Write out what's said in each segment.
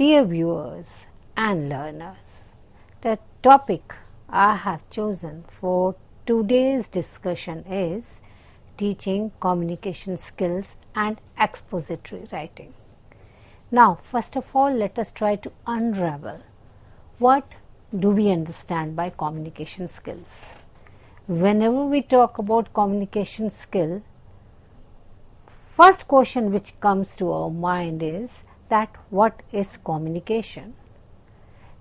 Dear viewers and learners, the topic I have chosen for today's discussion is teaching communication skills and expository writing. Now, first of all, let us try to unravel what do we understand by communication skills. Whenever we talk about communication skill, first question which comes to our mind is that what is communication?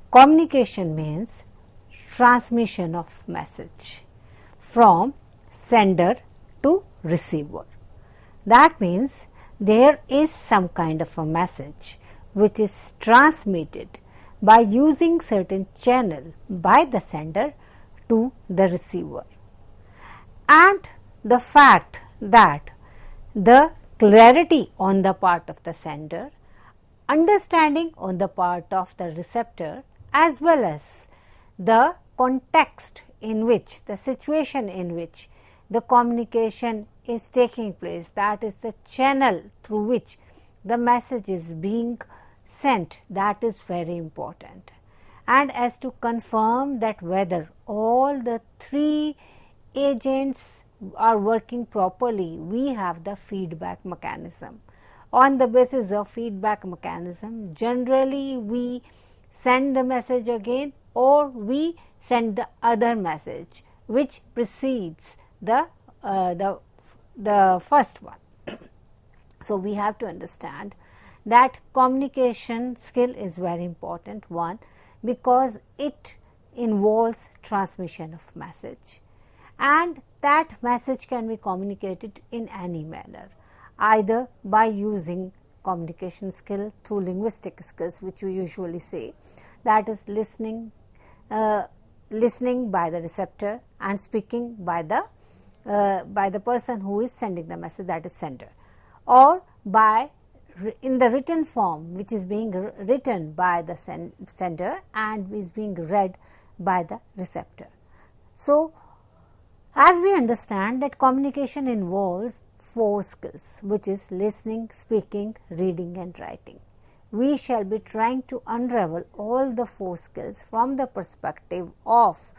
Communication means transmission of message from sender to receiver. That means there is some kind of a message which is transmitted by using certain channel by the sender to the receiver. And the fact that the clarity on the part of the sender, understanding on the part of the receptor, as well as the context in which, the situation in which the communication is taking place, that is the channel through which the message is being sent, that is very important. And as to confirm that whether all the three agents are working properly, we have the feedback mechanism. On the basis of feedback mechanism, generally we send the message again or we send the other message which precedes the first one. So, we have to understand that communication skill is very important, one, because it involves transmission of message, and that message can be communicated in any manner, either by using communication skill through linguistic skills, which we usually say, that is listening by the receptor and speaking by the person who is sending the message, that is sender, or by in the written form which is being written by the sender and is being read by the receptor. So, as we understand that communication involves four skills, which is listening, speaking, reading and writing. We shall be trying to unravel all the four skills from the perspective of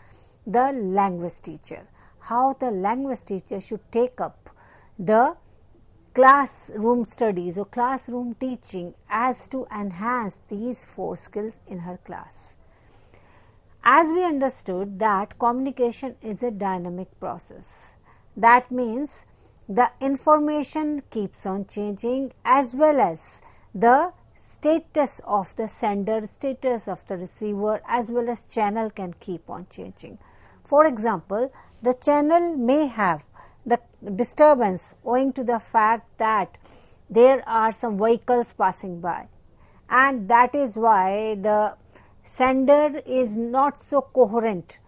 the language teacher, how the language teacher should take up the classroom studies or classroom teaching as to enhance these four skills in her class. As we understood that communication is a dynamic process, that means the information keeps on changing as well as the status of the sender, status of the receiver as well as channel can keep on changing. For example, the channel may have the disturbance owing to the fact that there are some vehicles passing by, and that is why the sender is not so coherent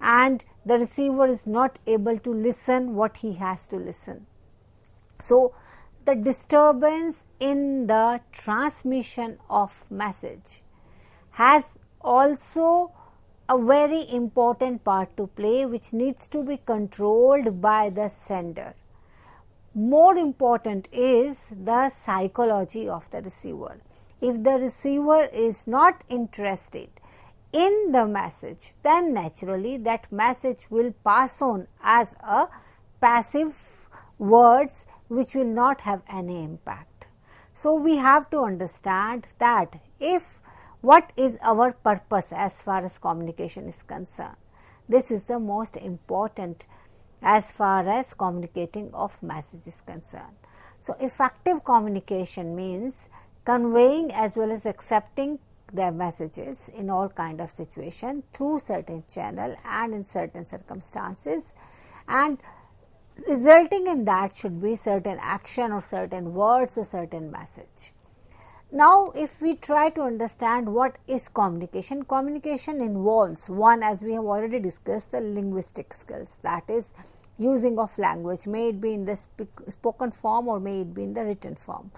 and the receiver is not able to listen what he has to listen. So, the disturbance in the transmission of message has also a very important part to play, which needs to be controlled by the sender. More important is the psychology of the receiver. If the receiver is not interested in the message, then naturally that message will pass on as a passive words which will not have any impact. So, we have to understand that if what is our purpose as far as communication is concerned, this is the most important as far as communicating of message is concerned. So, effective communication means conveying as well as accepting their messages in all kind of situation through certain channel and in certain circumstances, and resulting in that should be certain action or certain words or certain message. Now, if we try to understand what is communication, communication involves one, as we have already discussed, the linguistic skills, that is using of language, may it be in the spoken form or may it be in the written form.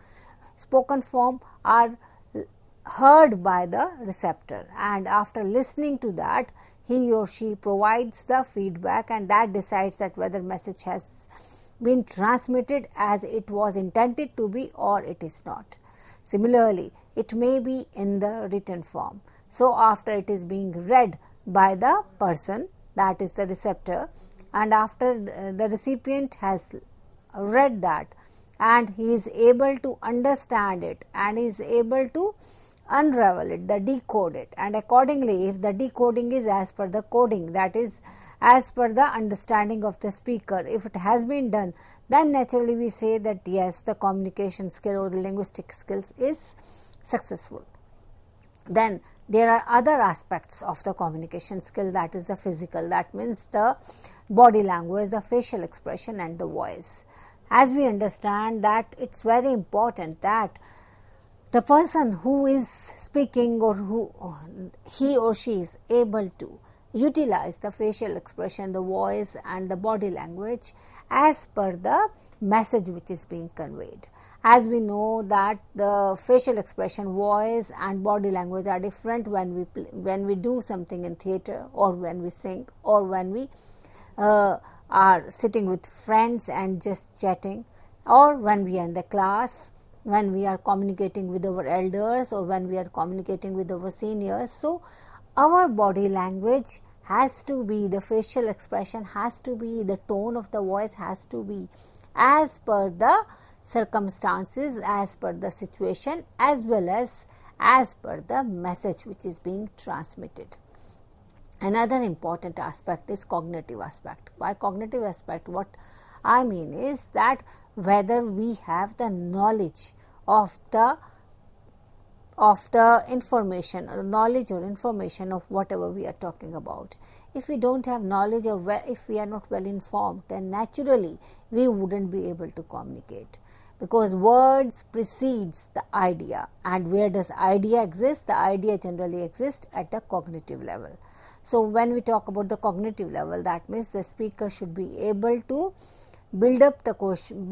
Spoken form are heard by the receptor, and after listening to that, he or she provides the feedback, and that decides that whether message has been transmitted as it was intended to be or it is not. Similarly, it may be in the written form. So, after it is being read by the person, that is the receptor, and after the recipient has read that and he is able to understand it and is able to unravel it, the decode it, and accordingly if the decoding is as per the coding, that is as per the understanding of the speaker, if it has been done, then naturally we say that yes, the communication skill or the linguistic skills is successful. Then there are other aspects of the communication skill, that is the physical, that means the body language, the facial expression and the voice. As we understand that it is very important that the person who is speaking or who he or she is able to utilize the facial expression, the voice and the body language as per the message which is being conveyed. As we know that the facial expression, voice and body language are different when we do something in theatre or when we sing or when we are sitting with friends and just chatting, or when we are in the class, when we are communicating with our elders or when we are communicating with our seniors. So, our body language has to be, the facial expression has to be, the tone of the voice has to be as per the circumstances, as per the situation, as well as per the message which is being transmitted. Another important aspect is cognitive aspect. By cognitive aspect, what I mean is that whether we have the knowledge of the information or knowledge or information of whatever we are talking about. If we don't have knowledge or if we are not well informed, then naturally we wouldn't be able to communicate, because words precedes the idea, and where does idea exist? The idea generally exists at the cognitive level. So, when we talk about the cognitive level, that means the speaker should be able to build up the question,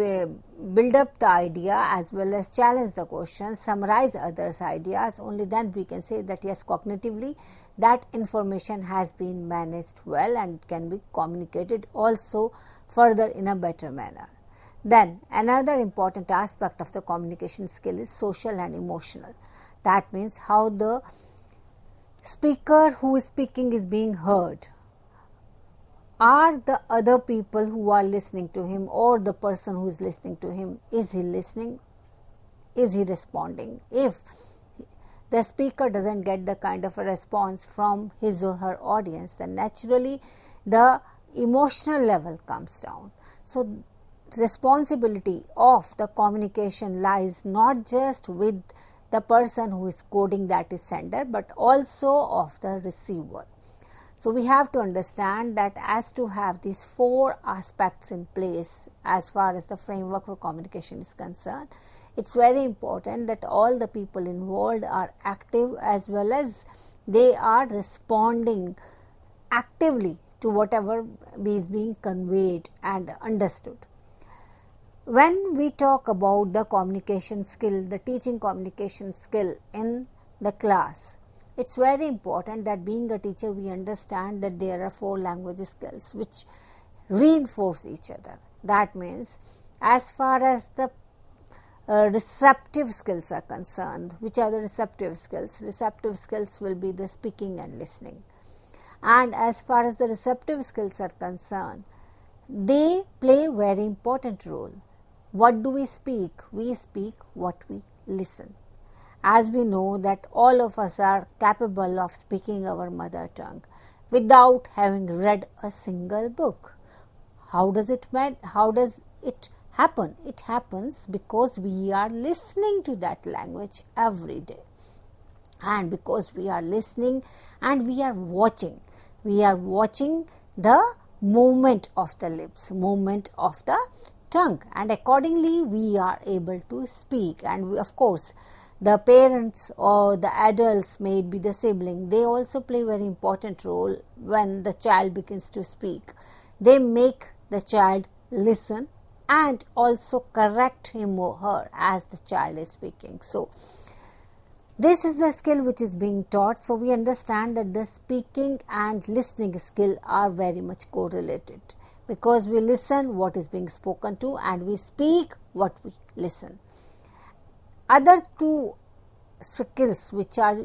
build up the idea as well as challenge the question, summarize others' ideas. Only then we can say that yes, cognitively that information has been managed well and can be communicated also further in a better manner. Then another important aspect of the communication skill is social and emotional. That means how the speaker who is speaking is being heard. Are the other people who are listening to him or the person who is listening to him, is he listening? Is he responding? If the speaker doesn't get the kind of a response from his or her audience, then naturally the emotional level comes down. So, responsibility of the communication lies not just with the person who is coding, that is sender, but also of the receiver. So, we have to understand that as to have these four aspects in place as far as the framework for communication is concerned, it is very important that all the people involved are active as well as they are responding actively to whatever is being conveyed and understood. When we talk about the communication skill, the teaching communication skill in the class, it is very important that being a teacher we understand that there are four language skills which reinforce each other. That means as far as the receptive skills are concerned, which are the receptive skills? Receptive skills will be the speaking and listening. And as far as the receptive skills are concerned, they play a very important role. What do we speak? We speak what we listen. As we know that all of us are capable of speaking our mother tongue without having read a single book. How does it happen? It happens because we are listening to that language every day. And because we are listening and we are watching the movement of the lips, movement of the tongue, and accordingly we are able to speak. And we, of course, the parents or the adults, may be the sibling, they also play a very important role when the child begins to speak. They make the child listen and also correct him or her as the child is speaking. So, this is the skill which is being taught. So, we understand that the speaking and listening skill are very much correlated, because we listen what is being spoken to and we speak what we listen. other two skills which are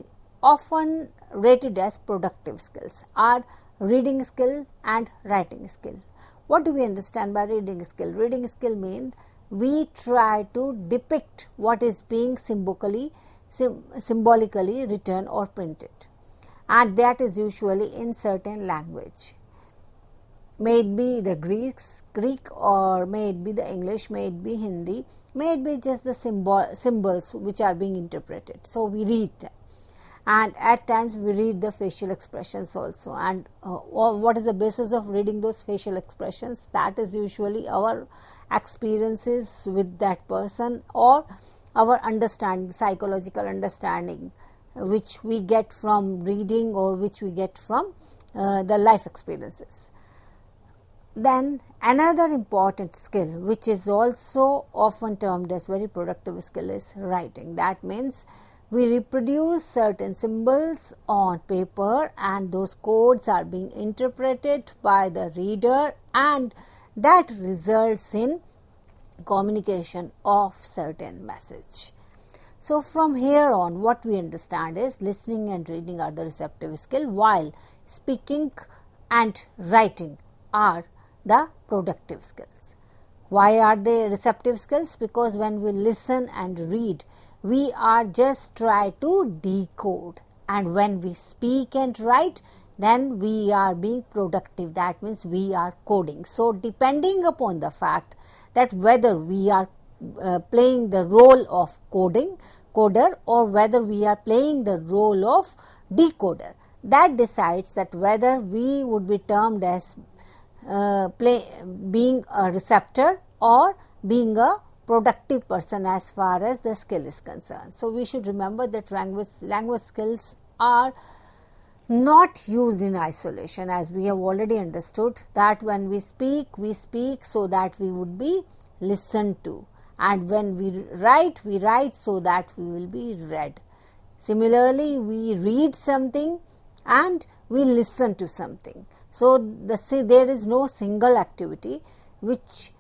often rated as productive skills are reading skill and writing skill. What do we understand by reading skill? Reading skill means we try to depict what is being symbolically written or printed, and that is usually in certain language. May it be the Greek, or may it be the English, may it be Hindi, may it be just the symbols which are being interpreted. So we read them, and at times we read the facial expressions also. And what is the basis of reading those facial expressions? That is usually our experiences with that person, or our understanding, psychological understanding, which we get from reading or which we get from the life experiences. Then another important skill which is also often termed as very productive skill is writing. That means we reproduce certain symbols on paper, and those codes are being interpreted by the reader, and that results in communication of certain message. So from here on, what we understand is listening and reading are the receptive skill, while speaking and writing are the productive skills. Why are they receptive skills? Because when we listen and read, we are just try to decode, and when we speak and write, then we are being productive. That means we are coding. So depending upon the fact that whether we are playing the role of coder, or whether we are playing the role of decoder, that decides that whether we would be termed as being a receptor or being a productive person as far as the skill is concerned. So we should remember that language skills are not used in isolation, as we have already understood that when we speak so that we would be listened to, and when we write so that we will be read. Similarly, we read something and we listen to something. So there is no single activity which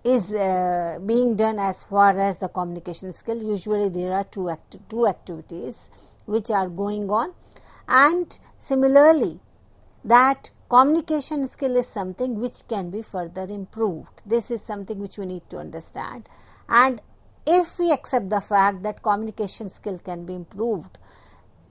is being done as far as the communication skill. Usually there are two activities which are going on. And similarly, that communication skill is something which can be further improved. This is something which we need to understand. And if we accept the fact that communication skill can be improved,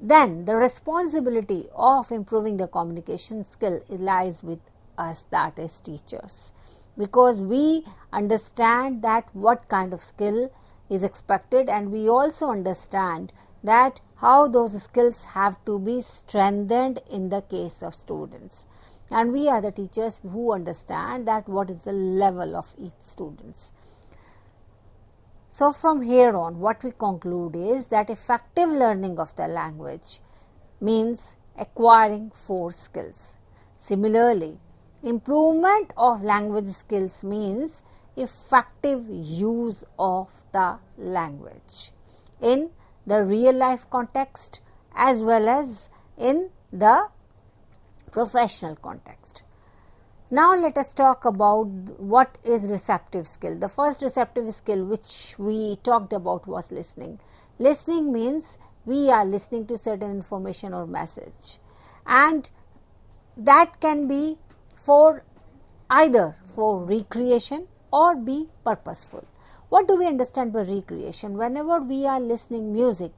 then the responsibility of improving the communication skill lies with us, that is teachers, because we understand that what kind of skill is expected, and we also understand that how those skills have to be strengthened in the case of students, and we are the teachers who understand that what is the level of each students. So from here on, what we conclude is that effective learning of the language means acquiring 4 skills. Similarly, improvement of language skills means effective use of the language in the real life context as well as in the professional context. Now let us talk about what is receptive skill. The first receptive skill which we talked about was listening. Listening means we are listening to certain information or message, and that can be for either for recreation or be purposeful. What do we understand by recreation? Whenever we are listening music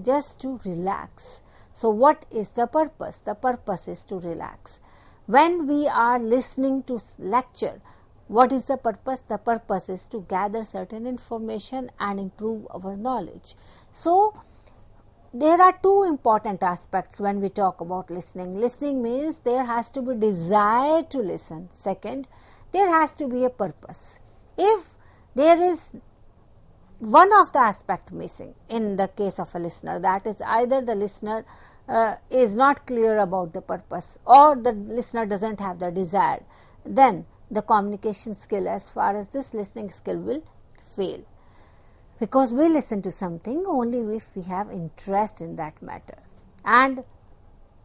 just to relax. So what is the purpose? The purpose is to relax. When we are listening to lecture, what is the purpose? The purpose is to gather certain information and improve our knowledge. So there are 2 important aspects when we talk about listening. Listening means there has to be desire to listen. Second, there has to be a purpose. If there is one of the aspect missing in the case of a listener, that is either the listener is not clear about the purpose or the listener doesn't have the desire, then the communication skill as far as this listening skill will fail, because we listen to something only if we have interest in that matter, and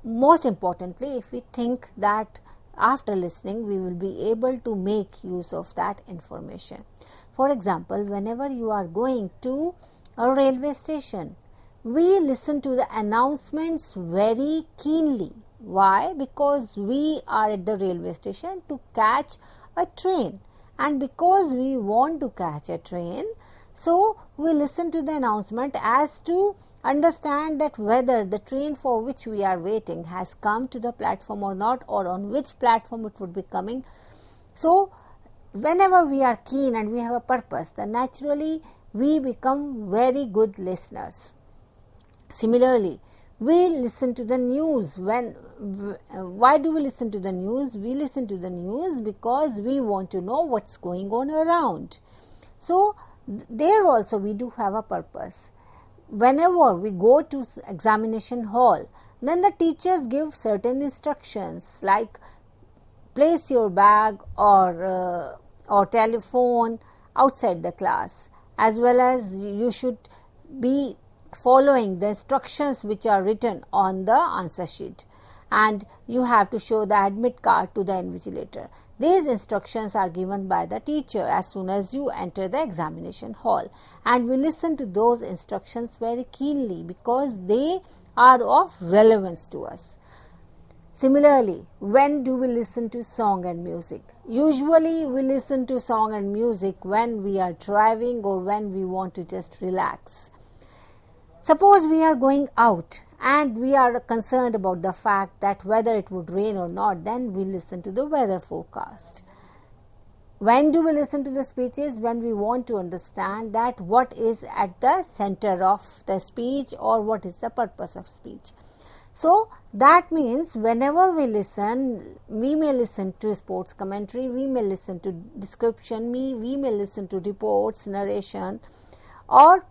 most importantly if we think that after listening we will be able to make use of that information. For example, whenever you are going to a railway station, we listen to the announcements very keenly. Why? Because we are at the railway station to catch a train, and because we want to catch a train, so we listen to the announcement as to understand that whether the train for which we are waiting has come to the platform or not, or on which platform it would be coming. So whenever we are keen and we have a purpose, then naturally we become very good listeners. Similarly, we listen to the news. Why do we listen to the news? We listen to the news because we want to know what's going on around. So there also we do have a purpose. Whenever we go to examination hall, then the teachers give certain instructions like place your bag or telephone outside the class, as well as you should be following the instructions which are written on the answer sheet, and you have to show the admit card to the invigilator. These instructions are given by the teacher as soon as you enter the examination hall, and we listen to those instructions very keenly because they are of relevance to us. Similarly, when do we listen to song and music? Usually we listen to song and music when we are driving or when we want to just relax. Suppose we are going out and we are concerned about the fact that whether it would rain or not, then we listen to the weather forecast. When do we listen to the speeches? When we want to understand that what is at the center of the speech or what is the purpose of speech. So that means whenever we listen, we may listen to sports commentary, we may listen to description, we may listen to reports, narration, or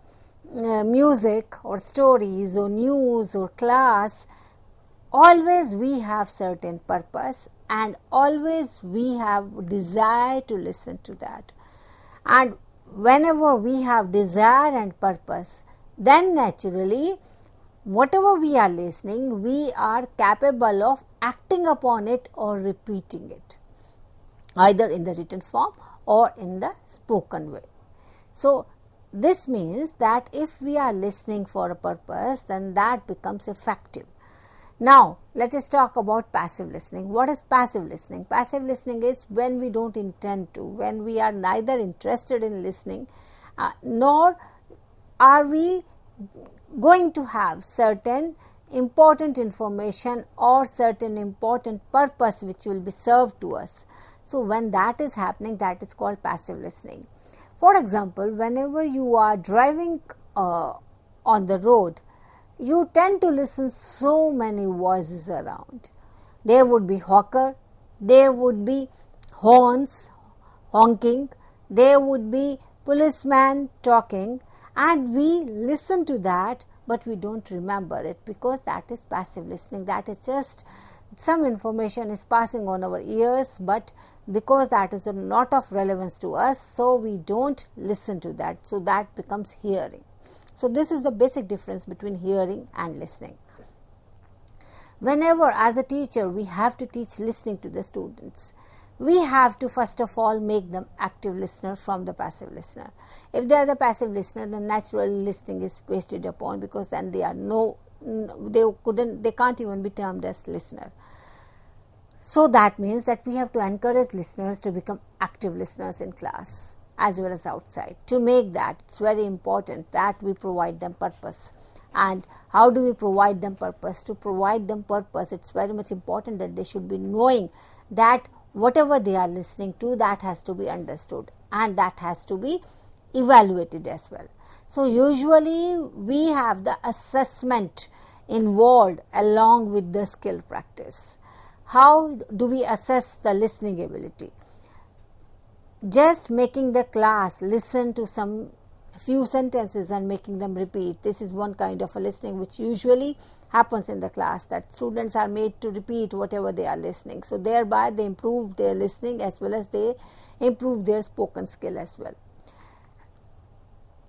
music or stories or news or class. Always we have certain purpose and always we have desire to listen to that. And whenever we have desire and purpose, then naturally whatever we are listening, we are capable of acting upon it or repeating it, either in the written form or in the spoken way. So this means that if we are listening for a purpose, then that becomes effective. Now, let us talk about passive listening. What is passive listening? Passive listening is when we don't intend to, when we are neither interested in listening, nor are we going to have certain important information or certain important purpose which will be served to us. So when that is happening, that is called passive listening. For example, whenever you are driving on the road, you tend to listen so many voices around. There would be hawker, there would be horns honking, there would be policeman talking, and we listen to that, but we don't remember it because that is passive listening. That is just some information is passing on our ears, but because that is not of relevance to us, so we don't listen to that. So that becomes hearing. So this is the basic difference between hearing and listening. Whenever as a teacher we have to teach listening to the students, we have to first of all make them active listener from the passive listener. If they are the passive listener, then naturally listening is wasted upon, because then they are they can't even be termed as listener. So that means that we have to encourage listeners to become active listeners in class as well as outside. To make that, it's very important that we provide them purpose. And how do we provide them purpose? To provide them purpose, it's very much important that they should be knowing that whatever they are listening to, that has to be understood and that has to be evaluated as well. So usually we have the assessment involved along with the skill practice. How do we assess the listening ability? Just making the class listen to some few sentences and making them repeat. This is one kind of a listening which usually happens in the class, that students are made to repeat whatever they are listening. So thereby they improve their listening as well as they improve their spoken skill as well.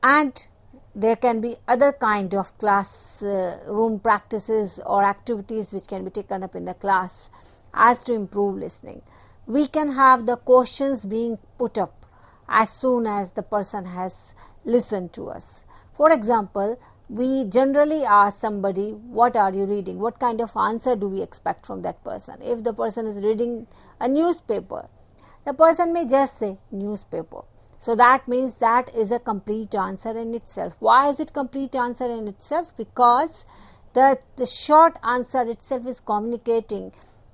And there can be other kind of classroom practices or activities which can be taken up in the class as to improve listening. We can have the questions being put up as soon as the person has listened to us. For example, we generally ask somebody, what are you reading? What kind of answer do we expect from that person? If the person is reading a newspaper, the person may just say newspaper. So that means that is a complete answer in itself. Why is it complete answer in itself? Because the short answer itself is communicating,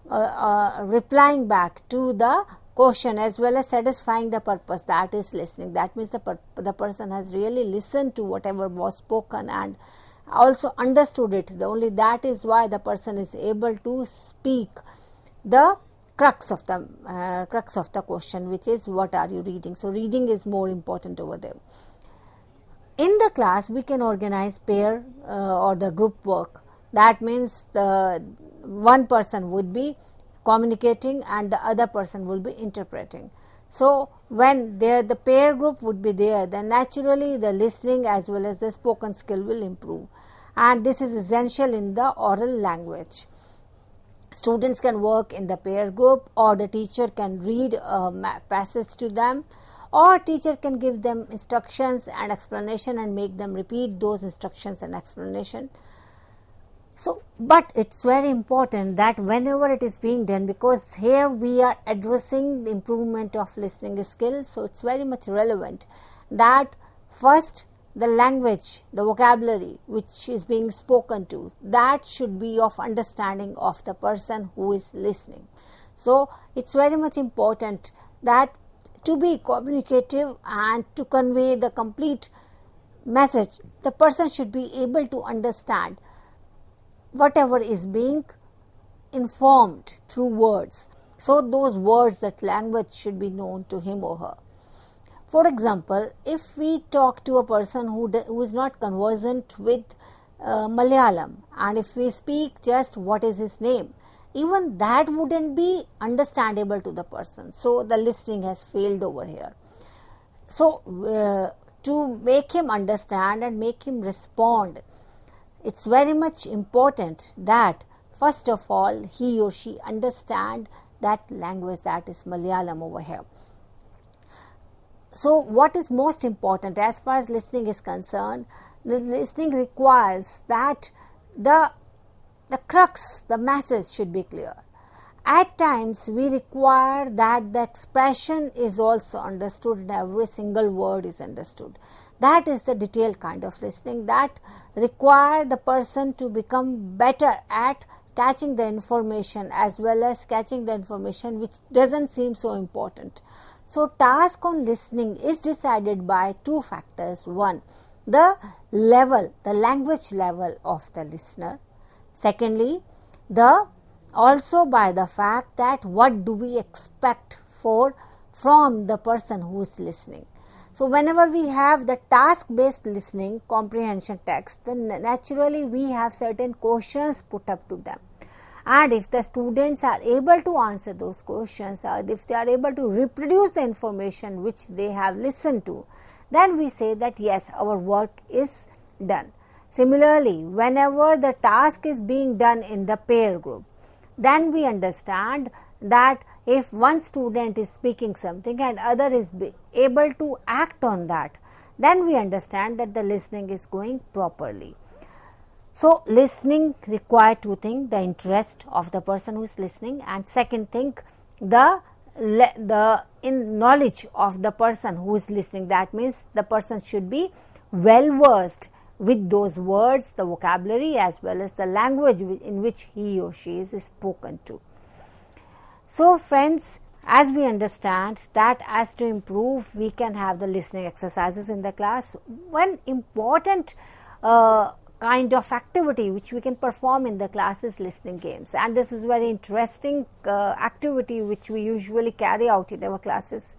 replying back to the question as well as satisfying the purpose, that is listening. That means the person has really listened to whatever was spoken and also understood it. Only that is why the person is able to speak the crux of the question, which is what are you reading. So reading is more important over there. In the class, we can organize pair or the group work. That means the one person would be communicating and the other person will be interpreting. So when the pair group would be there, then naturally the listening as well as the spoken skill will improve, and this is essential in the oral language. Students can work in the pair group, or the teacher can read a passage to them, or teacher can give them instructions and explanation and make them repeat those instructions and explanation. So, but it's very important that whenever it is being done, because here we are addressing the improvement of listening skills, so it's very much relevant that first the language, the vocabulary which is being spoken to, that should be of understanding of the person who is listening. So, it's very much important that to be communicative and to convey the complete message, the person should be able to understand whatever is being informed through words. So those words, that language should be known to him or her. For example, if we talk to a person who is not conversant with Malayalam, and if we speak just what is his name, even that wouldn't be understandable to the person. So the listening has failed over here. So to make him understand and make him respond, it's very much important that first of all he or she understand that language, that is Malayalam over here. So what is most important as far as listening is concerned, the listening requires that the crux, the message should be clear. At times we require that the expression is also understood and every single word is understood. That is the detailed kind of listening that require the person to become better at catching the information as well as catching the information which doesn't seem so important. So task on listening is decided by two factors. One, the level, the language level of the listener. Secondly, also by the fact that what do we expect from the person who is listening. So whenever we have the task-based listening, comprehension text, then naturally we have certain questions put up to them. And if the students are able to answer those questions, or if they are able to reproduce the information which they have listened to, then we say that yes, our work is done. Similarly, whenever the task is being done in the pair group, then we understand that if one student is speaking something and other is able to act on that, then we understand that the listening is going properly. So listening requires two things: the interest of the person who is listening, and second thing, the knowledge of the person who is listening. That means the person should be well versed with those words, the vocabulary as well as the language in which he or she is spoken to. So friends, as we understand that as to improve, we can have the listening exercises in the class. One important kind of activity which we can perform in the class is listening games, and this is very interesting activity which we usually carry out in our classes.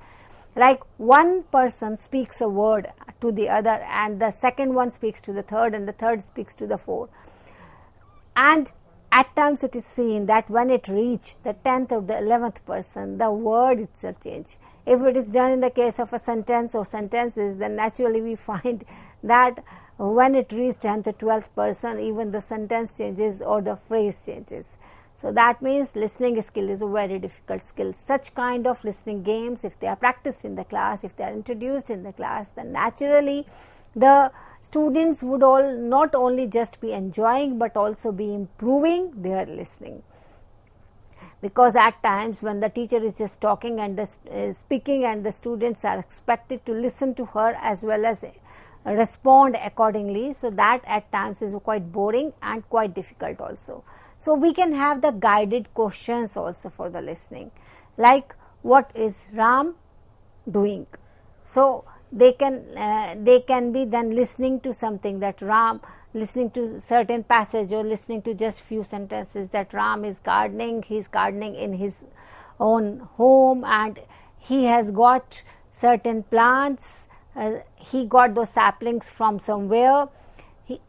Like one person speaks a word to the other, and the second one speaks to the third, and the third speaks to the fourth. And at times it is seen that when it reaches the 10th or the 11th person, the word itself changes. If it is done in the case of a sentence or sentences, then naturally we find that when it reaches 10th or 12th person, even the sentence changes or the phrase changes. So that means listening skill is a very difficult skill. Such kind of listening games, if they are practiced in the class, if they are introduced in the class, then naturally the students would all not only just be enjoying but also be improving their listening. Because at times when the teacher is just talking and speaking, and the students are expected to listen to her as well as respond accordingly, so that at times is quite boring and quite difficult also. So we can have the guided questions also for the listening, like what is Ram doing? So they can be then listening to something, that Ram, listening to certain passage or listening to just few sentences, that Ram is gardening, he is gardening in his own home, and he has got certain plants, he got those saplings from somewhere, he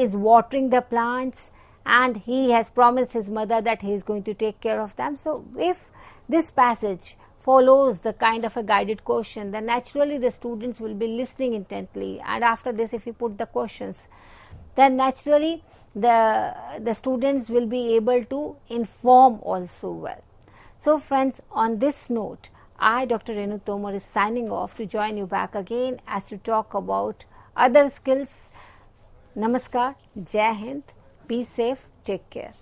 is watering the plants, and he has promised his mother that he is going to take care of them. So if this passage follows the kind of a guided question, then naturally the students will be listening intently, and after this if you put the questions, then naturally the students will be able to inform also well. So friends, on this note, I, Dr. Renu Tomar, is signing off to join you back again as to talk about other skills. Namaskar, Jai Hind, be safe, take care.